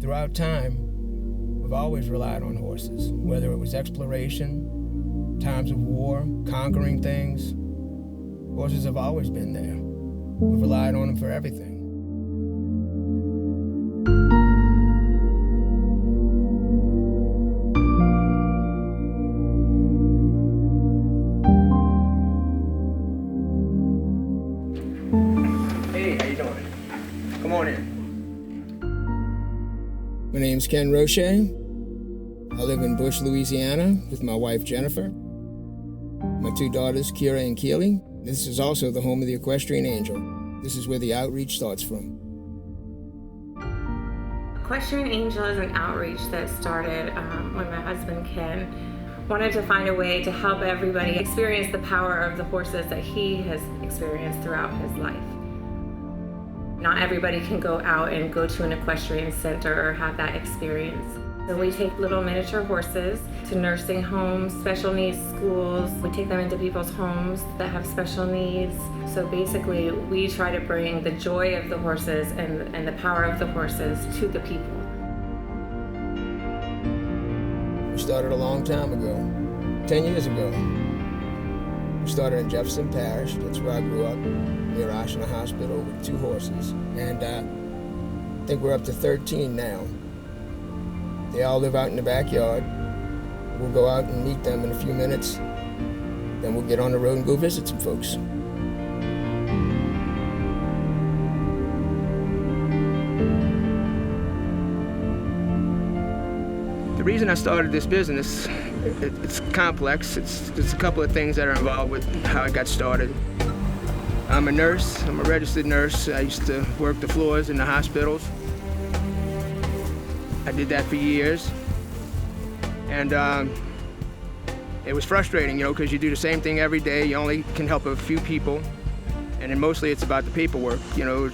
Throughout time, we've always relied on horses, whether it was exploration, times of war, conquering things. Horses have always been there. We've relied on them for everything. Hey, how you doing? Come on in. My name's Ken Roche. I live in Bush, Louisiana with my wife, Jennifer. My two daughters, Kira and Keely. This is also the home of the Equestrian Angel. This is where the outreach starts from. Equestrian Angel is an outreach that started when my husband, Ken, wanted to find a way to help everybody experience the power of the horses that he has experienced throughout his life. Not everybody can go out and go to an equestrian center or have that experience. So we take little miniature horses to nursing homes, special needs schools. We take them into people's homes that have special needs. So basically, we try to bring the joy of the horses and the power of the horses to the people. We started a long time ago, 10 years ago. We started in Jefferson Parish, that's where I grew up, near Oshner Hospital with 2 horses. And I think we're up to 13 now. They all live out in the backyard. We'll go out and meet them in a few minutes. Then we'll get on the road and go visit some folks. The reason I started this business, it's complex. It's a couple of things that are involved with how it got started. I'm a nurse. I'm a registered nurse. I used to work the floors in the hospitals. I did that for years. And it was frustrating, because you do the same thing every day. You only can help a few people. And then mostly it's about the paperwork. You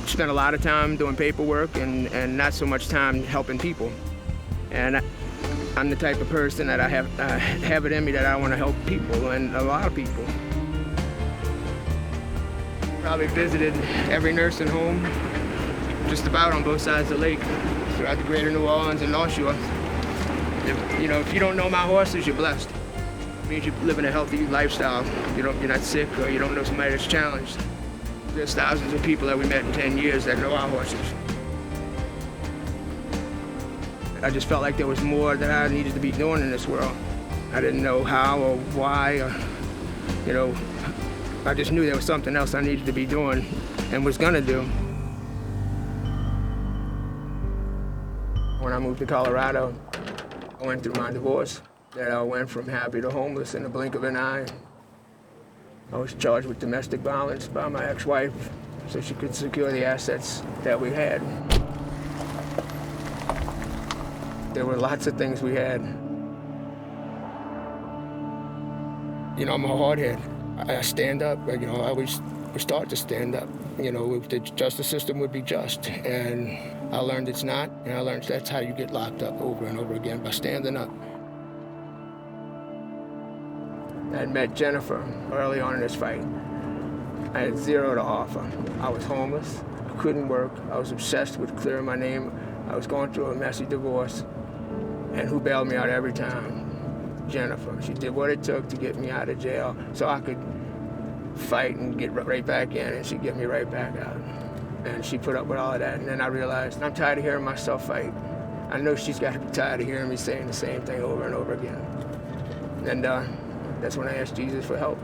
spend a lot of time doing paperwork and not so much time helping people. And I'm the type of person that I have it in me that I want to help people, and a lot of people. Probably visited every nursing home, just about on both sides of the lake, throughout the greater New Orleans and North Shore. If you don't know my horses, you're blessed. It means you're living a healthy lifestyle. You're not sick, or you don't know somebody that's challenged. There's thousands of people that we met in 10 years that know our horses. I just felt like there was more that I needed to be doing in this world. I didn't know how or why, I just knew there was something else I needed to be doing and was gonna do. When I moved to Colorado, I went through my divorce. That I went from happy to homeless in the blink of an eye. I was charged with domestic violence by my ex-wife so she could secure the assets that we had. There were lots of things we had. I'm a hardhead. I stand up, I always start to stand up. The justice system would be just. And I learned it's not, and I learned that's how you get locked up over and over again, by standing up. I had met Jennifer early on in this fight. I had 0 to offer. I was homeless, I couldn't work, I was obsessed with clearing my name. I was going through a messy divorce. And who bailed me out every time? Jennifer. She did what it took to get me out of jail so I could fight and get right back in, and she'd get me right back out. And she put up with all of that, and then I realized I'm tired of hearing myself fight. I know she's got to be tired of hearing me saying the same thing over and over again. And that's when I asked Jesus for help.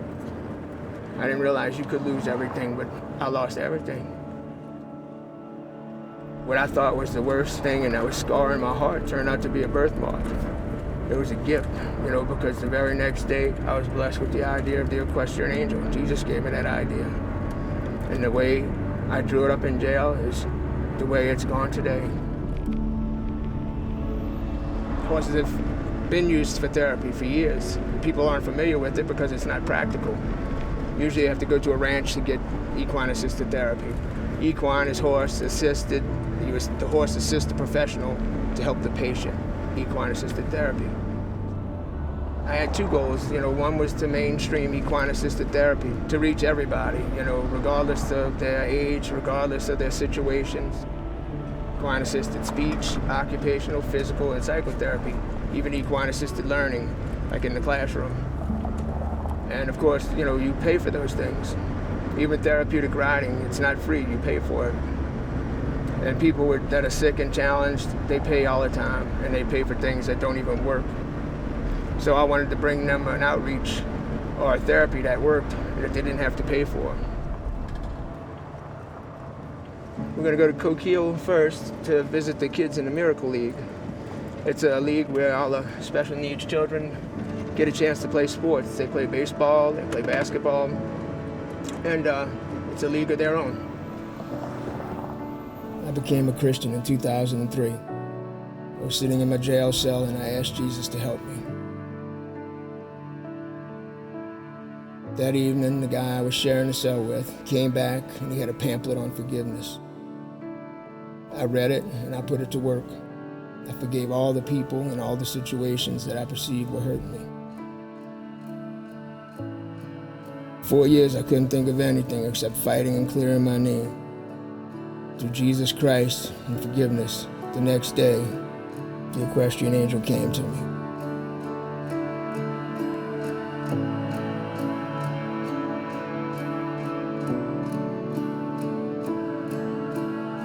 I didn't realize you could lose everything, but I lost everything. What I thought was the worst thing and that was scarring my heart turned out to be a birthmark. It was a gift, because the very next day I was blessed with the idea of the Equestrian Angel. Jesus gave me that idea. And the way I drew it up in jail is the way it's gone today. Horses have been used for therapy for years. People aren't familiar with it because it's not practical. Usually you have to go to a ranch to get equine-assisted therapy. Equine is horse-assisted. The horse assists the professional to help the patient. Equine-assisted therapy. I had 2 goals. One was to mainstream equine-assisted therapy, to reach everybody, regardless of their age, regardless of their situations. equine-assisted speech, occupational, physical, and psychotherapy, even equine-assisted learning, like in the classroom. And of course, you know, you pay for those things. Even therapeutic riding, it's not free, you pay for it. And people that are sick and challenged, they pay all the time, and they pay for things that don't even work. So I wanted to bring them an outreach or a therapy that worked, that they didn't have to pay for. We're gonna go to Coquille first to visit the kids in the Miracle League. It's a league where all the special needs children get a chance to play sports. They play baseball, they play basketball, and it's a league of their own. I became a Christian in 2003. I was sitting in my jail cell and I asked Jesus to help me. That evening, the guy I was sharing the cell with came back and he had a pamphlet on forgiveness. I read it and I put it to work. I forgave all the people and all the situations that I perceived were hurting me. 4 years I couldn't think of anything except fighting and clearing my name. Through Jesus Christ and forgiveness, the next day, the Equestrian Angel came to me.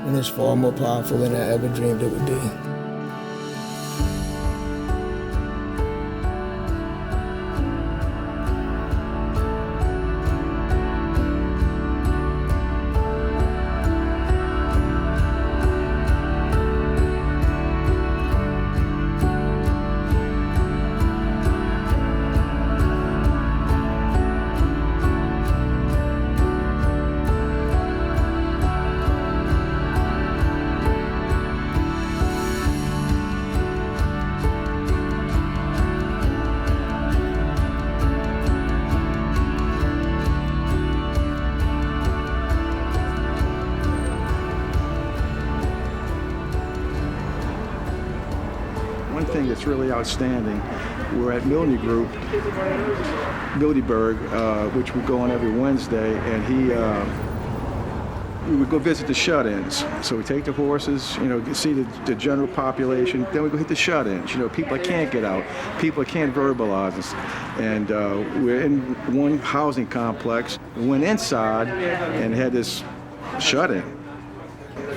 And it's far more powerful than I ever dreamed it would be. One thing that's really outstanding, we're at Milne Group, Mildeberg, which we go on every Wednesday, and we would go visit the shut-ins. So we take the horses, you know, see the general population, then we go hit the shut-ins, you know, people that can't get out, people that can't verbalize. And we're in one housing complex, we went inside and had this shut-in.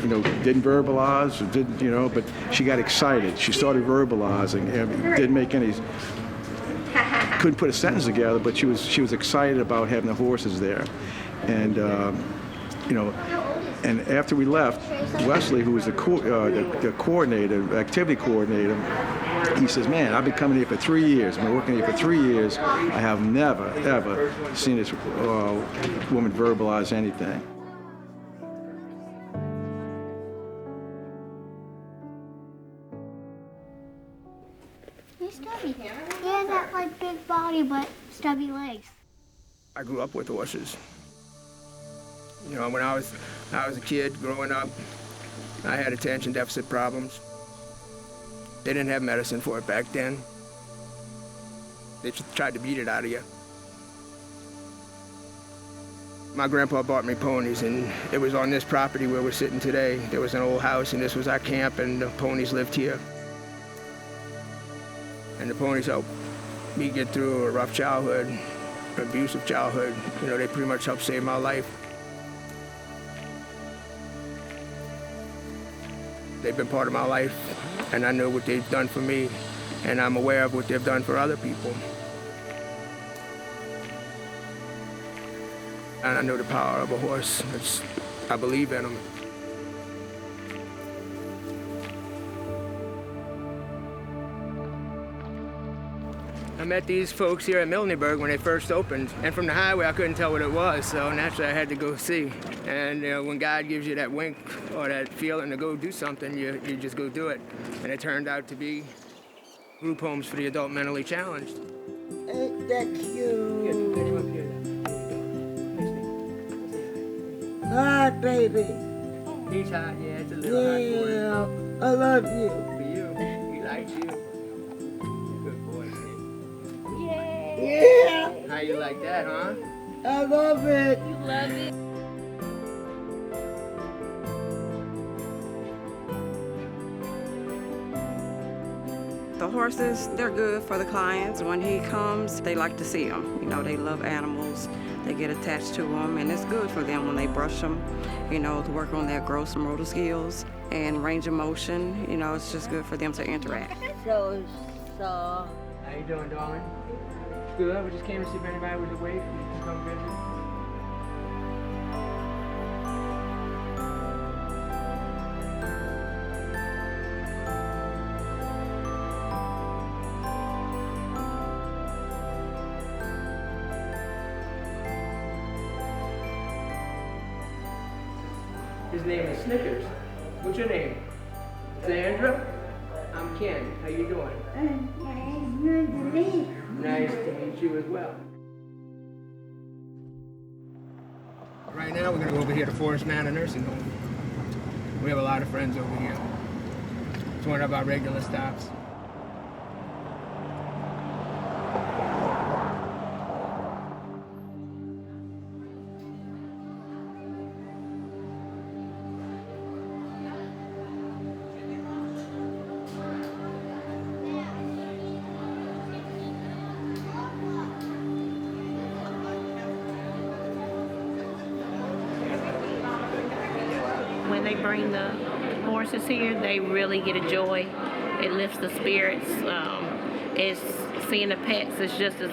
You know, didn't verbalize, didn't, you know, but she got excited. She started verbalizing and didn't make any, couldn't put a sentence together, but she was excited about having the horses there. And, you know, and after we left, Wesley, who was the coordinator, activity coordinator, he says, man, I've been coming here for 3 years. I've been working here for 3 years. I have never, ever seen this woman verbalize anything. He's stubby. He has that like big body but stubby legs. I grew up with horses. You know, when I was a kid growing up, I had attention deficit problems. They didn't have medicine for it back then. They just tried to beat it out of you. My grandpa bought me ponies, and it was on this property where we're sitting today. There was an old house, and this was our camp, and the ponies lived here. And the ponies helped me get through a rough childhood, an abusive childhood. You know, they pretty much helped save my life. They've been part of my life, and I know what they've done for me, and I'm aware of what they've done for other people. And I know the power of a horse. I believe in them. I met these folks here at Milneburg when they first opened, and from the highway I couldn't tell what it was, so naturally I had to go see. And you know, when God gives you that wink or that feeling to go do something, you just go do it. And it turned out to be group homes for the adult mentally challenged. Ain't that cute? Get him up here. Hi, baby. He's hot, yeah, it's a little hot for him. Yeah, I love you. For you, he likes you. Good boy, man. Yeah, How you like that, huh? I love it. You love it. horses, they're good for the clients. When he comes, they like to see him. You know, they love animals. They get attached to them, and it's good for them when they brush them, you know, to work on their gross motor skills and range of motion. You know, it's just good for them to interact. So. How you doing, darling? Good. We just came to see if anybody was awake. You can come visit. His name is Snickers. What's your name? Sandra? I'm Ken. How you doing? Nice to meet you as well. Right now we're going to go over here to Forest Manor Nursing Home. We have a lot of friends over here. It's one of our regular stops. When they bring the horses here, they really get a joy. It lifts the spirits. It's seeing the pets is just as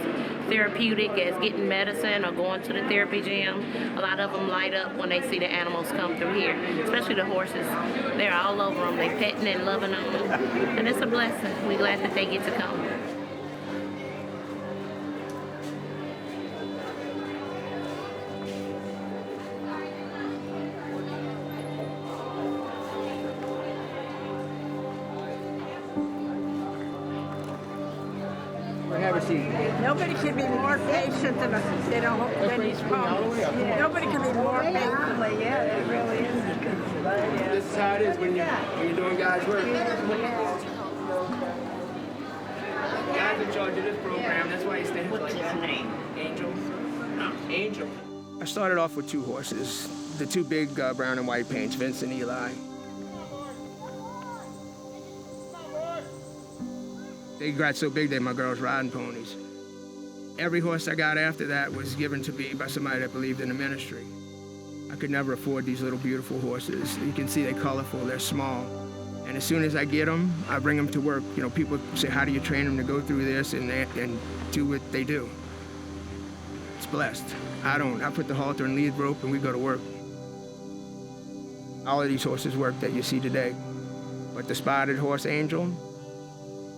therapeutic as getting medicine or going to the therapy gym. A lot of them light up when they see the animals come through here, especially the horses. They're all over them. They're petting and loving on them. And it's a blessing. We're glad that they get to come. Have a seat. Nobody can be more patient than these ponies. Nobody can be more patient. Yeah, it really is. This is how it is when you're doing God's work. God's in charge of this program. That's why he stands like that. What's his name? Angel. Angel. I started off with two horses. The two big brown and white paints, Vince and Eli. They got so big that my girls riding ponies. Every horse I got after that was given to me by somebody that believed in the ministry. I could never afford these little beautiful horses. You can see they're colorful, they're small. And as soon as I get them, I bring them to work. You know, people say, how do you train them to go through this and do what they do? It's blessed. I don't. I put the halter and lead rope and we go to work. All of these horses work that you see today. But the spotted horse, Angel,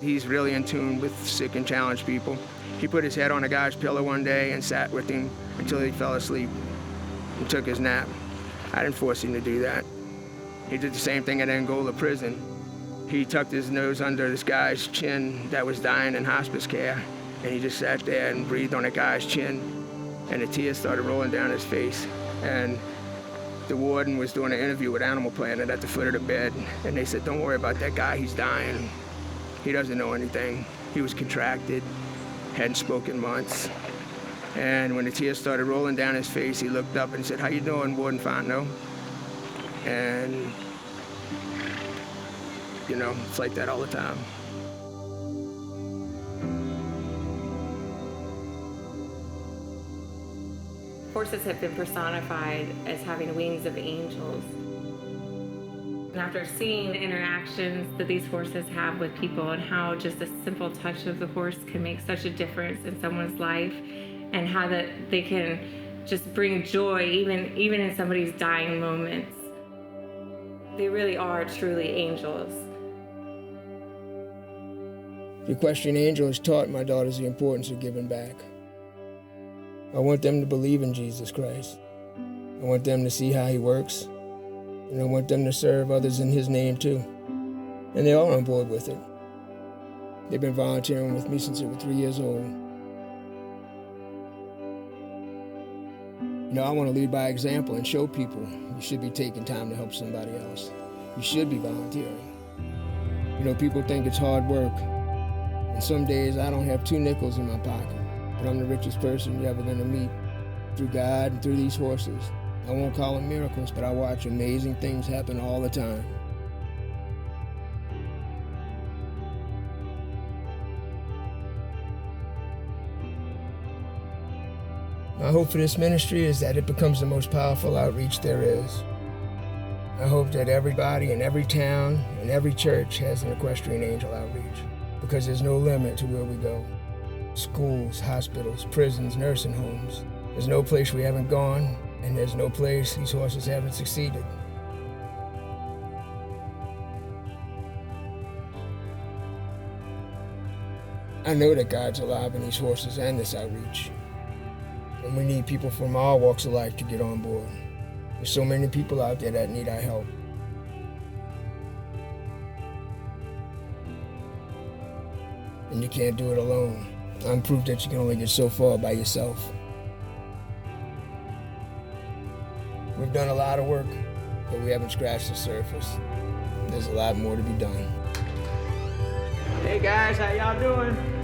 he's really in tune with sick and challenged people. He put his head on a guy's pillow one day and sat with him until he fell asleep and took his nap. I didn't force him to do that. He did the same thing at Angola prison. He tucked his nose under this guy's chin that was dying in hospice care, and he just sat there and breathed on the guy's chin, and the tears started rolling down his face. And the warden was doing an interview with Animal Planet at the foot of the bed, and they said, don't worry about that guy, he's dying. He doesn't know anything. He was contracted, hadn't spoken months. And when the tears started rolling down his face, he looked up and said, how you doing, Warden Fontenot? And, you know, it's like that all the time. Horses have been personified as having wings of angels. And after seeing the interactions that these horses have with people and how just a simple touch of the horse can make such a difference in someone's life, and how that they can just bring joy even in somebody's dying moments. They really are truly angels. The Equestrian Angel has taught my daughters the importance of giving back. I want them to believe in Jesus Christ. I want them to see how he works. And I want them to serve others in his name too. And they're all on board with it. They've been volunteering with me since they were 3 years old. You know, I want to lead by example and show people you should be taking time to help somebody else. You should be volunteering. You know, people think it's hard work. And some days I don't have 2 nickels in my pocket, but I'm the richest person you're ever going to meet through God and through these horses. I won't call them miracles, but I watch amazing things happen all the time. My hope for this ministry is that it becomes the most powerful outreach there is. I hope that everybody in every town and every church has an Equestrian Angel outreach, because there's no limit to where we go. Schools, hospitals, prisons, nursing homes. There's no place we haven't gone, and there's no place these horses haven't succeeded. I know that God's alive in these horses and this outreach. And we need people from all walks of life to get on board. There's so many people out there that need our help. And you can't do it alone. I'm proof that you can only get so far by yourself. We've done a lot of work, but we haven't scratched the surface. There's a lot more to be done. Hey guys, how y'all doing?